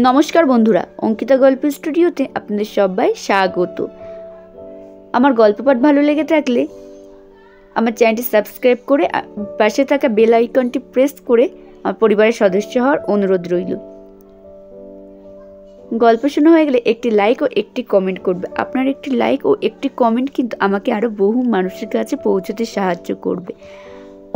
নমস্কার বন্ধুরা, অঙ্কিতা গল্প স্টুডিওতে আপনাদের সবাই স্বাগত। আমার গল্প পাঠ ভালো লেগে থাকলে আমার চ্যানেলটি সাবস্ক্রাইব করে পাশে থাকা বেল আইকনটি প্রেস করে আমার পরিবারের সদস্য হওয়ার অনুরোধ রইল। গল্প শোনা হয়ে গেলে একটি লাইক ও একটি কমেন্ট করবে। আপনার একটি লাইক ও একটি কমেন্ট কিন্তু আমাকে আরও বহু মানুষের কাছে পৌঁছতে সাহায্য করবে।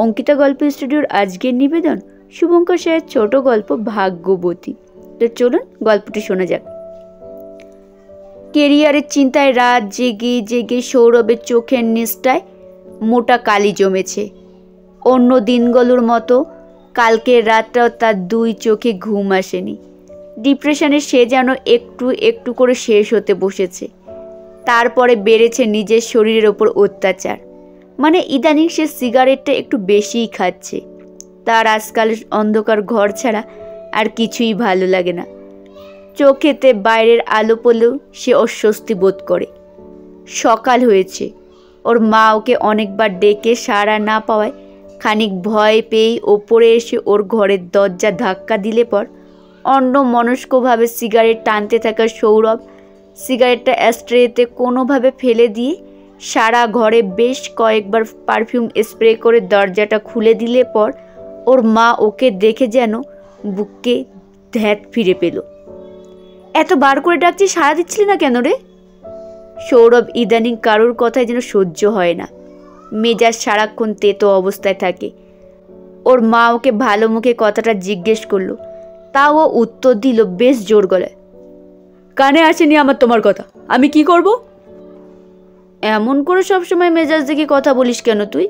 অঙ্কিতা গল্প স্টুডিওর আজকের নিবেদন শুভঙ্কর সাহের ছোট গল্প ভাগ্যবতী। তো চলুন গল্পটি শোনা যাক। কেরিয়ারের চিন্তায় রাত জেগে জেগে সৌরভের চোখের নিচটায় মোটা কালি জমেছে। অন্য দিনগুলোর মতো কালকের রাতটাও তার দুই চোখে ঘুম আসেনি। ডিপ্রেশনে সে যেন একটু একটু করে শেষ হতে বসেছে। তারপরে বেড়েছে নিজের শরীরের ওপর অত্যাচার। মানে ইদানিং সে সিগারেটটা একটু বেশিই খাচ্ছে। তার আজকাল অন্ধকার ঘর ছাড়া আর কিছুই ভালো লাগে না। চোখেতে বাইরের আলো পড়লেও সে অস্বস্তি বোধ করে। সকাল হয়েছে। ওর মা ওকে অনেকবার ডেকে সাড়া না পাওয়ায় খানিক ভয় পেয়েই ওপরে এসে ওর ঘরের দরজা ধাক্কা দিলে পর অন্যমনস্কভাবে সিগারেট টানতে থাকা সৌরভ সিগারেটটা অ্যাস্ট্রেতে কোনোভাবে ফেলে দিয়ে সারা ঘরে বেশ কয়েকবার পারফিউম স্প্রে করে দরজাটা খুলে দিলে পর ওর মা ওকে দেখে যেন বুকে ধ্যাত ফিরে পেল। এত বার করে ডাকছি, সাড়া দিচ্ছিলি না কেন রে? সৌরভ ইদানিং কারোর কথায় যেন সহ্য হয় না। মেজাজ সারাক্ষণ তেতো অবস্থায় থাকে। ওর মা ওকে ভালো মুখে কথাটা জিজ্ঞেস করলো, তাও ও উত্তর দিল বেশ জোর গলায়, কানে আসেনি আমার তোমার কথা, আমি কি করব? এমন করে সবসময় মেজাজ দেখে কথা বলিস কেন তুই?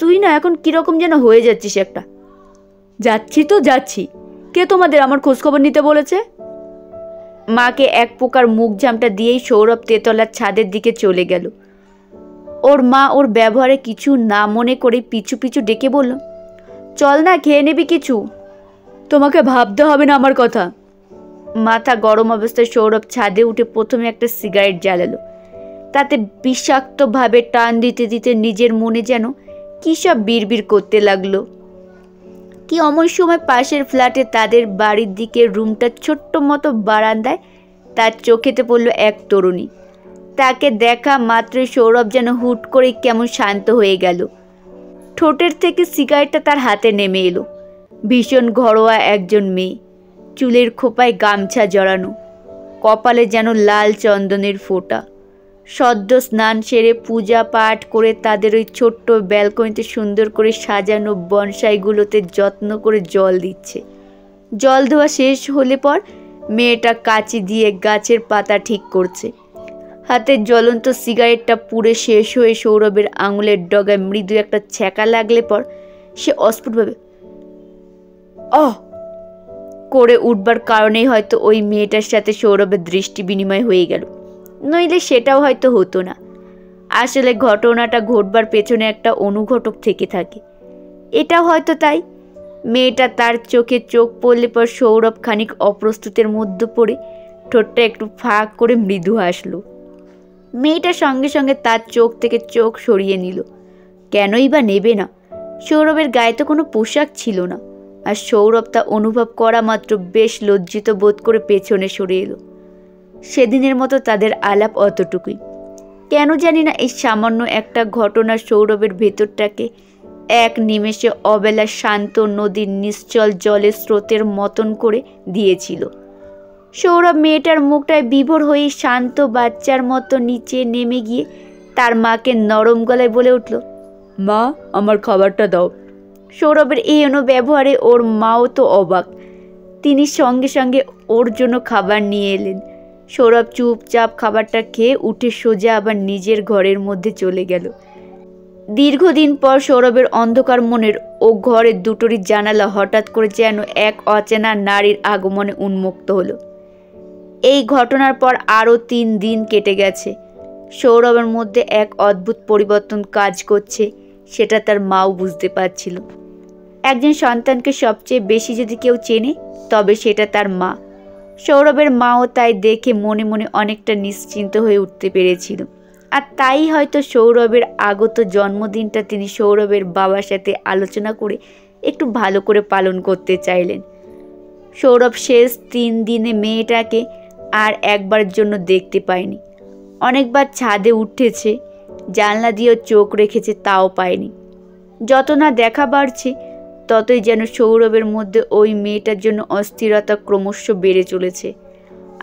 তুই না এখন কীরকম যেন হয়ে যাচ্ছিস একটা। যাচ্ছি তো যাচ্ছি, কে তোমাদের আমার খোঁজখবর নিতে বলেছে? মাকে এক প্রকার মুখ ঝামটা দিয়েই সৌরভ তেতলার ছাদের দিকে চলে গেল। ওর মা ওর ব্যবহারে কিছু না মনে করে পিছু পিছু ডেকে বলল, চল না, খেয়ে নেবি কিছু। তোমাকে ভাবতে হবে না আমার কথা। মাথা গরম অবস্থায় সৌরভ ছাদে উঠে প্রথমে একটা সিগারেট জ্বালালো। তাতে বিষাক্তভাবে টান দিতে দিতে নিজের মনে যেন কী সব বিড়বিড় করতে লাগলো। কি অমন সময় পাশের ফ্ল্যাটে তাদের বাড়ির দিকে রুমটার ছোট্ট মতো বারান্দায় তার চোখেতে পড়ল এক তরুণী। তাকে দেখা মাত্রই সৌরভ যেন হুট করে কেমন শান্ত হয়ে গেল। ঠোঁটের থেকে সিগারেটটা তার হাতে নেমে এলো। ভীষণ ঘরোয়া একজন মেয়ে, চুলের খোপায় গামছা জড়ানো, কপালে যেন লাল চন্দনের ফোঁটা। সদ্য স্নান সেরে পূজা পাঠ করে তাদের ওই ছোট্ট ব্যালকনিতে সুন্দর করে সাজানো বনসাইগুলোতে যত্ন করে জল দিচ্ছে। জল দেওয়া শেষ হলে পর মেয়েটা কাঁচি দিয়ে গাছের পাতা ঠিক করছে। হাতের জ্বলন্ত সিগারেটটা পুড়ে শেষ হয়ে সৌরভের আঙুলের ডগায় মৃদু একটা ছ্যাঁকা লাগলে পর সে অস্ফুটভাবে অহ করে উঠবার কারণেই হয়তো ওই মেয়েটার সাথে সৌরভের দৃষ্টি বিনিময় হয়ে গেল, নইলে সেটাও হয়তো হতো না। আসলে ঘটনাটা ঘটবার পেছনে একটা অনুঘটক থেকে থাকে, এটাও হয়তো তাই। মেয়েটা তার চোখে চোখ পড়লে পর সৌরভ খানিক অপ্রস্তুতের মধ্যে পড়ে ঠোঁটটা একটু ফাঁক করে মৃদু হাসল। মেয়েটা সঙ্গে সঙ্গে তার চোখ থেকে চোখ সরিয়ে নিল। কেনই বা নেবে না? সৌরভের গায়ে তো কোনো পোশাক ছিল না। আর সৌরভ তা অনুভব করা মাত্র বেশ লজ্জিত বোধ করে পেছনে সরে এলো। সেদিনের মতো তাদের আলাপ অতটুকুই। কেন জানি না এই সামান্য একটা ঘটনা সৌরভের ভেতরটাকে এক নিমেষে অবেলা শান্ত নদীর নিশ্চল জলের স্রোতের মতন করে দিয়েছিল। সৌরভ মেয়েটার মুখটায় বিভোর হয়ে শান্ত বাচ্চার মতো নিচে নেমে গিয়ে তার মাকে নরম গলায় বলে উঠল, মা, আমার খাবারটা দাও। সৌরভের এই ব্যবহারে ওর মাও তো অবাক। তিনি সঙ্গে সঙ্গে ওর জন্য খাবার নিয়ে এলেন। সৌরভ চুপচাপ খাবারটা খেয়ে উঠে সোজা আবার নিজের ঘরের মধ্যে চলে গেল। দীর্ঘদিন পর সৌরভের অন্ধকার মনের ও ঘরের দুটোরই জানালা হঠাৎ করে যেন এক অচেনা নারীর আগমনে উন্মুক্ত হলো। এই ঘটনার পর আরও 3 দিন কেটে গেছে। সৌরভের মধ্যে এক অদ্ভুত পরিবর্তন কাজ করছে, সেটা তার মাও বুঝতে পারছিল। একজন সন্তানকে সবচেয়ে বেশি যদি কেউ চেনে তবে সেটা তার মা। সৌরভের মাও তাই দেখে মনে মনে অনেকটা নিশ্চিন্ত হয়ে উঠতে পেরেছিল। আর তাই হয়তো সৌরভের আগত জন্মদিনটা তিনি সৌরভের বাবার সাথে আলোচনা করে একটু ভালো করে পালন করতে চাইলেন। সৌরভ শেষ 3 দিনে মেয়েটাকে আর একবারের জন্য দেখতে পায়নি। অনেকবার ছাদে উঠেছে, জানলা দিয়েও চোখ রেখেছে, তাও পায়নি। যত না দেখা বাড়ছে ততই যেন সৌরভের মধ্যে ওই মেয়েটার জন্য অস্থিরতা ক্রমশ বেড়ে চলেছে।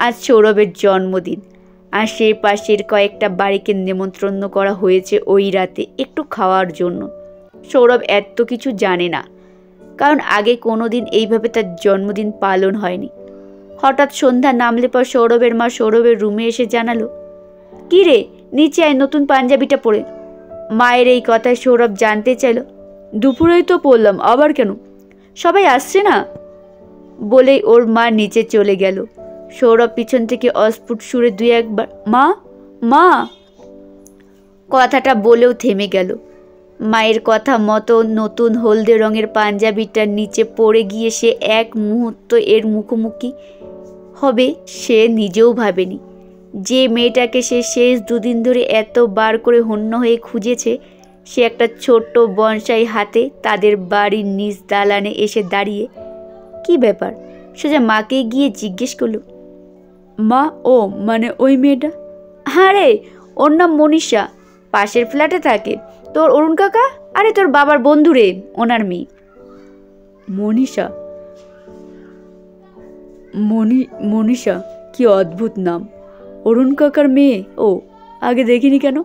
আজ সৌরভের জন্মদিন, আর সেই পাশের কয়েকটা বাড়িকে নেমন্ত্রণ করা হয়েছে ওই রাতে একটু খাওয়ার জন্য। সৌরভ এত কিছু জানে না, কারণ আগে কোনো দিন এইভাবে তার জন্মদিন পালন হয়নি। হঠাৎ সন্ধ্যা নামলে পর সৌরভের মা সৌরভের রুমে এসে জানালো, কী রে, নিচে আয়, নতুন পাঞ্জাবিটা পরে। মায়ের এই কথায় সৌরভ জানতে চাইল, দুপুরেই তো পড়লাম, আবার কেন? সবাই আসছে না বলেই ওর মা নিচে চলে গেল। সৌরভ পিছন থেকে অস্ফুট সুরে 2-1 বার মা মা কথাটা বলেও থেমে গেল। মায়ের কথা মতো নতুন হলদে রঙের পাঞ্জাবিটার নিচে পড়ে গিয়ে সে এক মুহূর্ত এর মুখোমুখি হবে সে নিজেও ভাবেনি। যে মেয়েটাকে সে শেষ 2 দিন ধরে এত বার করে হন্য হয়ে খুঁজেছে, সে একটা ছোট্ট বনসাই হাতে তাদের বাড়ির নিচ দালানে এসে দাঁড়িয়ে। কি ব্যাপার? সোজা মাকে গিয়ে জিজ্ঞেস করলো, মা, ও মানে ওই মেয়েটা? হ্যাঁ রে, ওর নাম মনীষা, পাশের ফ্ল্যাটে থাকে। তোর অরুণ কাকা, আরে তোর বাবার বন্ধু রে, ওনার মেয়ে। মনীষা? মনীষা, কি অদ্ভুত নাম। অরুণ কাকার মেয়ে? ও, আগে দেখিনি কেন?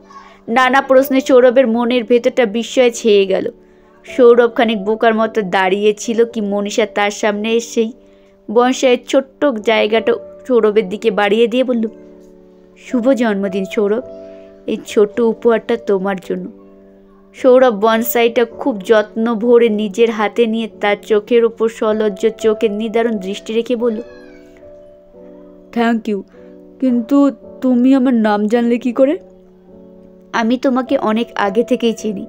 নানা প্রশ্নে সৌরভের মনের ভেতরটা বিস্ময়ে ছেয়ে গেল। সৌরভ খানিক বোকার মতো দাঁড়িয়েছিল কি মনীষা তার সামনে এসেই বনসাইয়ের ছোট্ট জায়গাটা সৌরভের দিকে বাড়িয়ে দিয়ে বলল, শুভ জন্মদিন সৌরভ, এই ছোট্ট উপহারটা তোমার জন্য। সৌরভ বনসাইটা খুব যত্ন ভরে নিজের হাতে নিয়ে তার চোখের ওপর সলজ্জ চোখের নিদারুণ দৃষ্টি রেখে বলল, থ্যাংক ইউ, কিন্তু তুমি আমার নাম জানলে কি করে? আমি তোমাকে অনেক আগে থেকেই চিনি।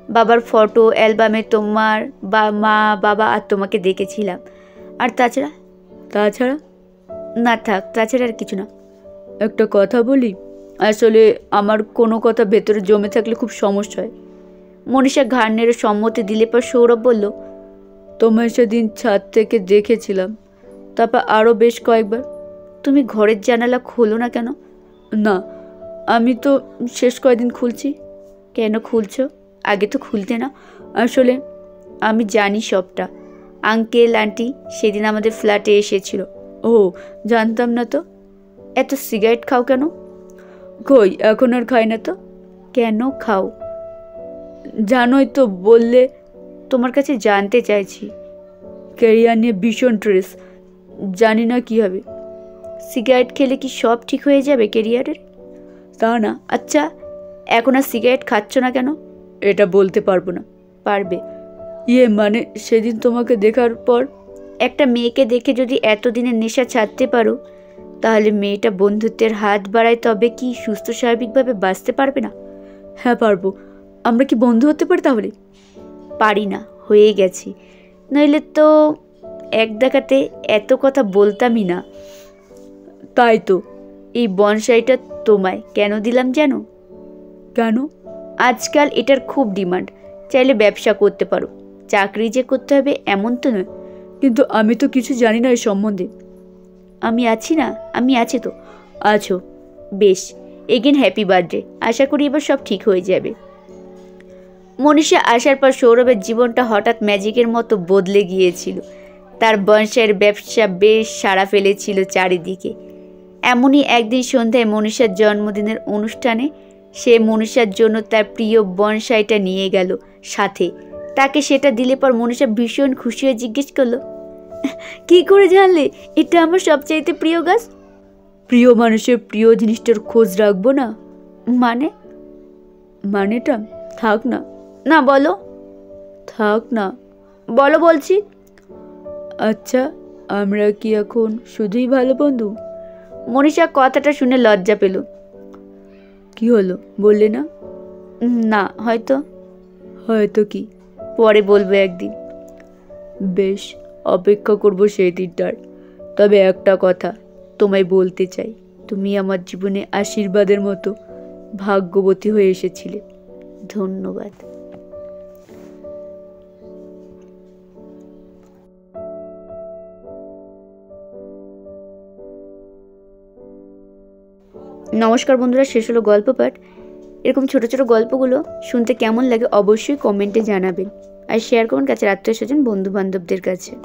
বাবার ফটো অ্যালবামে তোমার মা, বাবা আর তোমাকে দেখেছিলাম। আর তাছাড়া না, থাক, তাছাড়া আর কিছু না। একটা কথা বলি, আসলে আমার কোনো কথা ভেতরে জমে থাকলে খুব সমস্যা হয়। মনীষা ঘাড় নেড়ে সম্মতি দিলে পর সৌরভ বলল, তোমায় সেদিন ছাদ থেকে দেখেছিলাম, তারপর আরও বেশ কয়েকবার। তুমি ঘরের জানালা খোলো না কেন? না, আমি তো শেষ কয়েকদিন খুলছি। কেন খুলছো? আগে তো খুলতে না। আসলে আমি জানি সবটা। আঙ্কেল আন্টি সেদিন আমাদের ফ্ল্যাটে এসেছিল। ও, জানতাম না তো। এত সিগারেট খাও কেন? কই, এখন আর খাই না তো। কেন খাও? জানোই তো, বললে। তোমার কাছে জানতে চাইছি। ক্যারিয়ার নিয়ে ভীষণ স্ট্রেস, জানি না কী হবে। সিগারেট খেলে কি সব ঠিক হয়ে যাবে ক্যারিয়ারের? তা না। আচ্ছা, এখন আর সিগারেট খাচ্ছ না কেন? এটা বলতে পারবো না। পারবে। মানে সেদিন তোমাকে দেখার পর একটা মেয়েকে দেখে যদি এতদিনের নেশা ছাড়তে পারো, তাহলে মেয়েটা বন্ধুত্বের হাত বাড়ায়, তবে কি সুস্থ স্বাভাবিকভাবে বাঁচতে পারবে না? হ্যাঁ পারবো। আমরা কি বন্ধু হতে পারি তাহলে? পারি না, হয়ে গেছি। নইলে তো এক দেখাতে এত কথা বলতামই না। তাই তো। এই বনসাইটা তোমায় কেন দিলাম জানো? কেন? আজকাল এটার খুব ডিমান্ড। চাইলে ব্যবসা করতে পারো। চাকরি যে করতে হবে এমন তো নয়। কিন্তু আমি তো কিছু জানি না এই সম্বন্ধে। আমি আছি না? আমি আছি তো। আছো? বেশ। Again happy birthday. আশা করি এবার সব ঠিক হয়ে যাবে। মনীষা আসার পর সৌরভের জীবনটা হঠাৎ ম্যাজিকের মতো বদলে গিয়েছিল। তার বনসাইয়ের ব্যবসা বেশ সাড়া ফেলেছিল চারিদিকে। এমনই একদিন সন্ধ্যায় মনীষার জন্মদিনের অনুষ্ঠানে সে মনীষার জন্য তার প্রিয় বনসাইটা নিয়ে গেল সাথে। তাকে সেটা দিলে পর মনীষা ভীষণ খুশি হয়ে জিজ্ঞেস করলো, কি করে জানলে এটা আমার সবচাইতে প্রিয় গাছ? প্রিয় মানুষের প্রিয় জিনিসটার খোঁজ রাখবো না? মানেটা থাক না। না বলো। থাক না। বলো বলছি। আচ্ছা, আমরা কি এখন শুধুই ভালো বন্ধু? মনীষা কথাটা শুনে লজ্জা পেল। কি হলো, বললে না? না, হয়তো কি, পরে বলবো একদিন। বেশ, অপেক্ষা করবো সেই দিনটার। তবে একটা কথা তোমায় বলতে চাই, তুমি আমার জীবনে আশীর্বাদের মতো ভাগ্যবতী হয়ে এসেছিলে। ধন্যবাদ। নমস্কার বন্ধুরা, শেষ হলো গল্প পাঠ। এরকম ছোট ছোট গল্পগুলো শুনতে কেমন লাগে অবশ্যই কমেন্টে জানাবেন, আর শেয়ার করুন কাছের আত্মীয় স্বজন বন্ধু বান্ধবদের কাছে।